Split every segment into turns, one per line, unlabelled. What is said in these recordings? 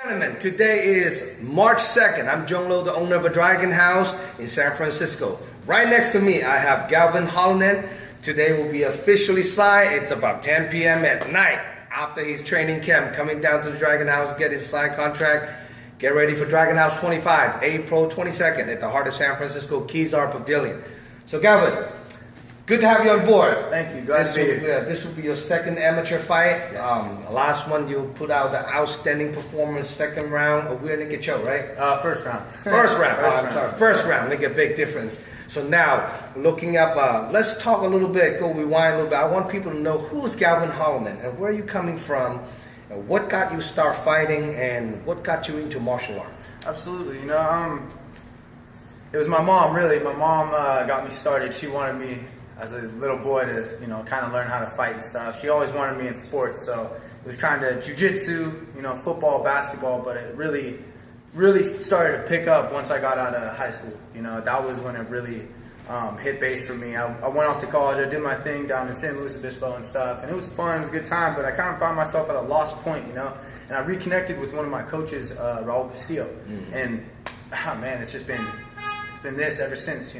Gentlemen, today is March 2nd. I'm John Lo, the owner of a Dragon House in San Francisco. Right next to me, I have Gavin Hallinan. Today will be officially signed. It's about 10 p.m. at night after his training camp, coming down to the Dragon House, get his signed contract. Get ready for Dragon House 25, April 22nd at the heart of San Francisco Kezar Pavilion. So Gavin, good to have you on board.
Thank you. Glad to be here.
This will be your second amateur fight.
Yes.
Last one you put out the outstanding performance, second round. We're gonna get you, right?
First round.
First round. First round. Make a big difference. So now, looking up, let's talk a little bit. Go rewind a little bit. I want people to know who's Gavin Hallinan and where are you coming from, and what got you start fighting, and what got you into martial arts.
Absolutely. You know, it was my mom. Really, my mom got me started. She wanted me as a little boy to, kind of learn how to fight and stuff. She always wanted me in sports, so it was kind of jiu-jitsu, football, basketball, but it really started to pick up once I got out of high school. That was when it really hit base for me. I went off to college, I did my thing down in San Luis Obispo and stuff, and it was fun, it was a good time, but I kind of found myself at a lost point, and I reconnected with one of my coaches, Raul Castillo, and man, it's been this ever since.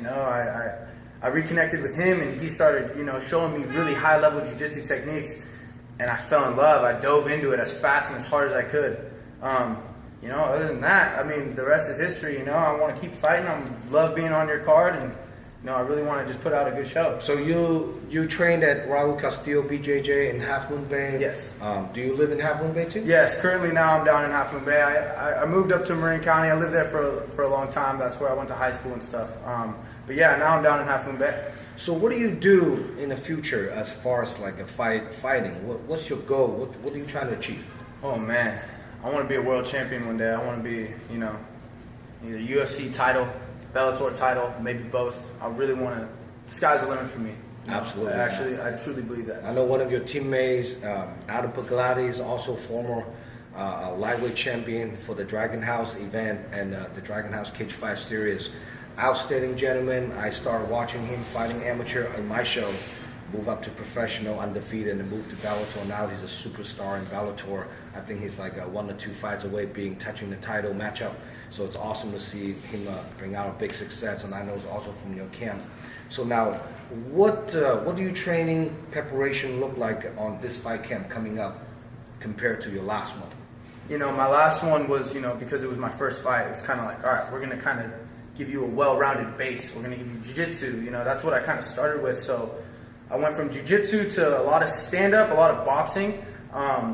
I reconnected with him, and he started, showing me really high-level jiu-jitsu techniques, and I fell in love. I dove into it as fast and as hard as I could. Other than that, I mean, the rest is history. I want to keep fighting. I love being on your card, and I really want to just put out a good show.
So you trained at Raul Castillo BJJ in Half Moon Bay.
Yes.
Do you live in Half Moon Bay too?
Yes. Currently now I'm down in Half Moon Bay. I moved up to Marin County. I lived there for a long time. That's where I went to high school and stuff. But yeah, now I'm down in Half Moon Bay.
So what do you do in the future as far as like a fighting? What's your goal? What are you trying to achieve?
Oh man, I want to be a world champion one day. I want to be, either UFC title, Bellator title, maybe both. I really want to. The sky's the limit for me.
Absolutely.
I truly believe that.
I know one of your teammates, Adam Pagladi, is also former lightweight champion for the Dragon House event and the Dragon House Cage Fight Series. Outstanding gentleman. I started watching him fighting amateur in my show, move up to professional, undefeated, and move to Bellator. Now he's a superstar in Bellator. I think he's like 1 or 2 fights away touching the title matchup. So it's awesome to see him bring out a big success, and I know it's also from your camp. So now, what do your training preparation look like on this fight camp coming up compared to your last one?
My last one was, because it was my first fight, it was kind of like, all right, we're going to kind of give you a well-rounded base. We're going to give you jiu-jitsu. That's what I kind of started with. So I went from jiu-jitsu to a lot of stand-up, a lot of boxing.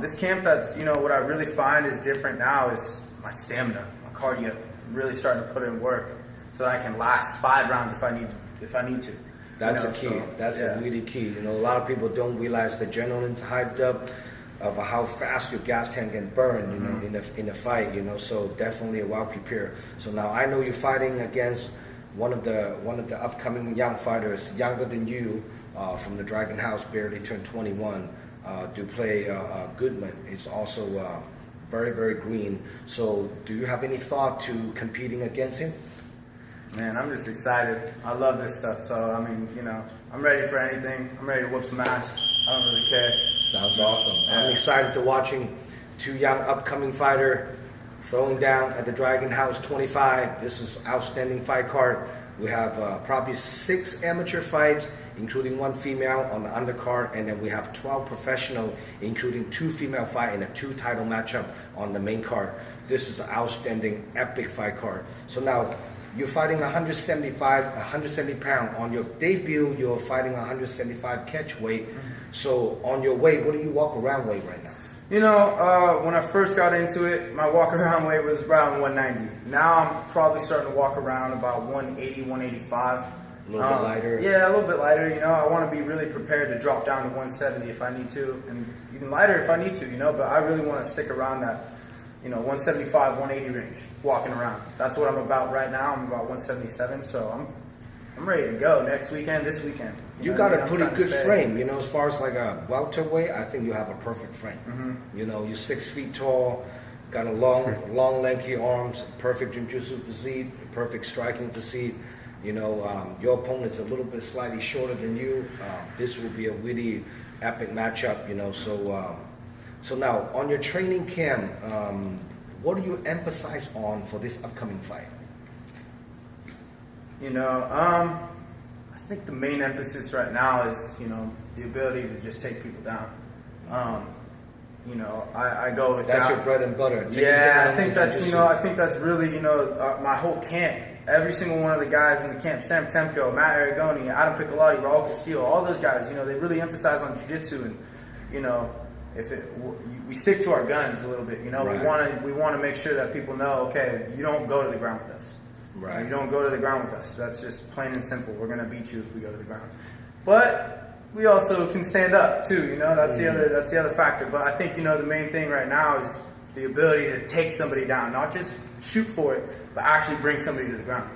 This camp, that's what I really find is different now is my stamina, my cardio. I'm really starting to put in work so that I can last 5 rounds if I need to.
That's a key. That's a really key. A lot of people don't realize the adrenaline's hyped up of how fast your gas tank can burn, in a fight. So definitely a well prepared. So now I know you're fighting against one of the upcoming young fighters, younger than you, from the Dragon House, barely turned 21. Duplay Goodman is also very, very green. So do you have any thought to competing against him?
Man, I'm just excited. I love this stuff. So, I mean, I'm ready for anything. I'm ready to whoop some ass. I don't really care.
Sounds awesome.
Yeah.
I'm excited to watching 2 young upcoming fighter throwing down at the Dragon House 25. This is outstanding fight card. We have probably 6 amateur fights, including 1 female on the undercard, and then we have 12 professional, including 2 female fight and a 2 title matchup on the main card. This is an outstanding, epic fight card. So now, you're fighting 170 pound. On your debut, you're fighting 175 catch weight. So on your weight, what do you walk around weight right now?
When I first got into it, my walk around weight was around 190. Now I'm probably starting to walk around about 180, 185.
A little bit lighter?
Yeah, a little bit lighter. I want to be really prepared to drop down to 170 if I need to, and even lighter if I need to, but I really want to stick around that, 175, 180 range, walking around. That's what I'm about right now. I'm about 177, so I'm ready to go next weekend, this weekend.
You got a pretty good frame, as far as like a welterweight. I think you have a perfect frame. You're 6 feet tall, got a long, lanky arms, perfect jiu-jitsu physique, perfect striking physique. Your opponent's a little bit slightly shorter than you. This will be a really epic matchup. So now on your training camp, what do you emphasize on for this upcoming fight?
You know, I think the main emphasis right now is, you know, the ability to just take people down. You know, I go with
that's your bread and butter.
Yeah, I think that's, you know, I think that's really, you know, my whole camp. Every single one of the guys in the camp, Sam Temko, Matt Aragoni, Adam Piccolotti, Raul Castillo, all those guys, you know, they really emphasize on jiu-jitsu, and, you know, we stick to our guns a little bit, you know. Right. We want to make sure that people know, okay, you don't go to the ground with us. Right. You don't go to the ground with us. That's just plain and simple. We're going to beat you if we go to the ground. But we also can stand up too, you know. That's the other factor. But I think, you know, the main thing right now is the ability to take somebody down, not just shoot for it, but actually bring somebody to the ground.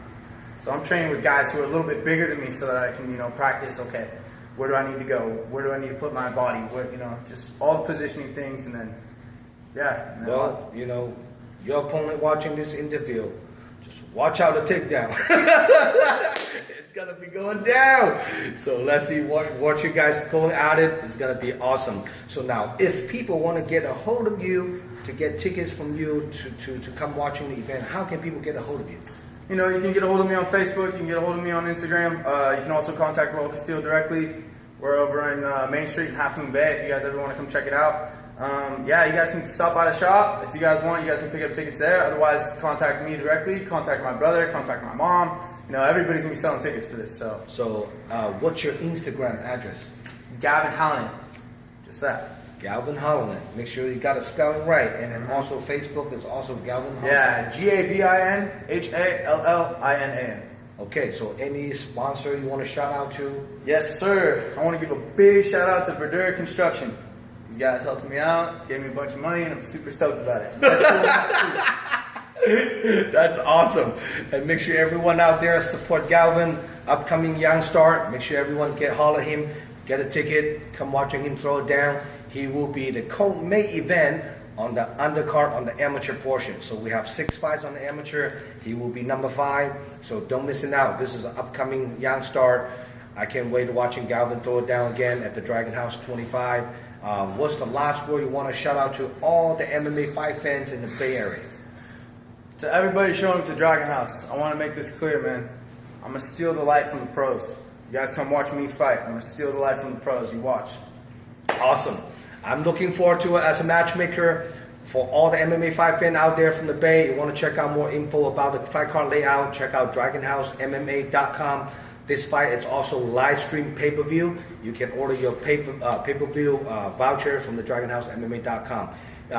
So I'm training with guys who are a little bit bigger than me so that I can, you know, practice, okay, where do I need to go? Where do I need to put my body? Where, you know, just all the positioning things, and then, yeah. And then
well, you know, your opponent watching this interview, just watch out the takedown. It's going to be going down. So let's see what you guys going at it. It's going to be awesome. So now, if people want to get a hold of you, to get tickets from you to come watching the event, how can people get a hold of you?
You know, you can get a hold of me on Facebook. You can get a hold of me on Instagram. You can also contact Raul Castillo directly. We're over in Main Street in Half Moon Bay if you guys ever want to come check it out. Yeah, you guys can stop by the shop. If you guys want, you guys can pick up tickets there. Otherwise, contact me directly. Contact my brother. Contact my mom. You know, everybody's going to be selling tickets for this.
So what's your Instagram address?
Gavin Hallinan. Just that.
Gavin Hallinan. Make sure you got it spelled right. And then also Facebook is also Gavin Hallinan.
Yeah, GavinHallinan.
Okay, so any sponsor you want to shout out to?
Yes, sir. I want to give a big shout out to Verdura Construction. These guys helped me out, gave me a bunch of money, and I'm super stoked about it.
That's awesome. And make sure everyone out there support Gavin, upcoming young star. Make sure everyone holler him, get a ticket, come watching him throw it down. He will be the co-main event on the undercard on the amateur portion. So we have 6 fights on the amateur. He will be number 5. So don't miss it out. This is an upcoming young star. I can't wait to watching Gavin throw it down again at the Dragon House 25. What's the last word you want to shout out to all the MMA fight fans in the Bay Area?
To everybody showing up to Dragon House, I want to make this clear, man. I'm going to steal the light from the pros. You guys come watch me fight. I'm going to steal the light from the pros. You watch.
Awesome. I'm looking forward to it as a matchmaker. For all the MMA fight fans out there from the Bay, you want to check out more info about the fight card layout, check out DragonHouseMMA.com. This fight, it's also live stream pay-per-view. You can order your pay-per-view voucher from the DragonHouseMMA.com.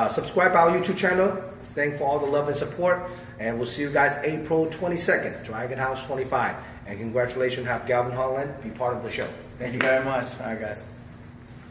Subscribe our YouTube channel. Thank for all the love and support. And we'll see you guys April 22nd, Dragon House 25. And congratulations, have Gavin Hallinan be part of the show.
Thank you very much. All right, guys.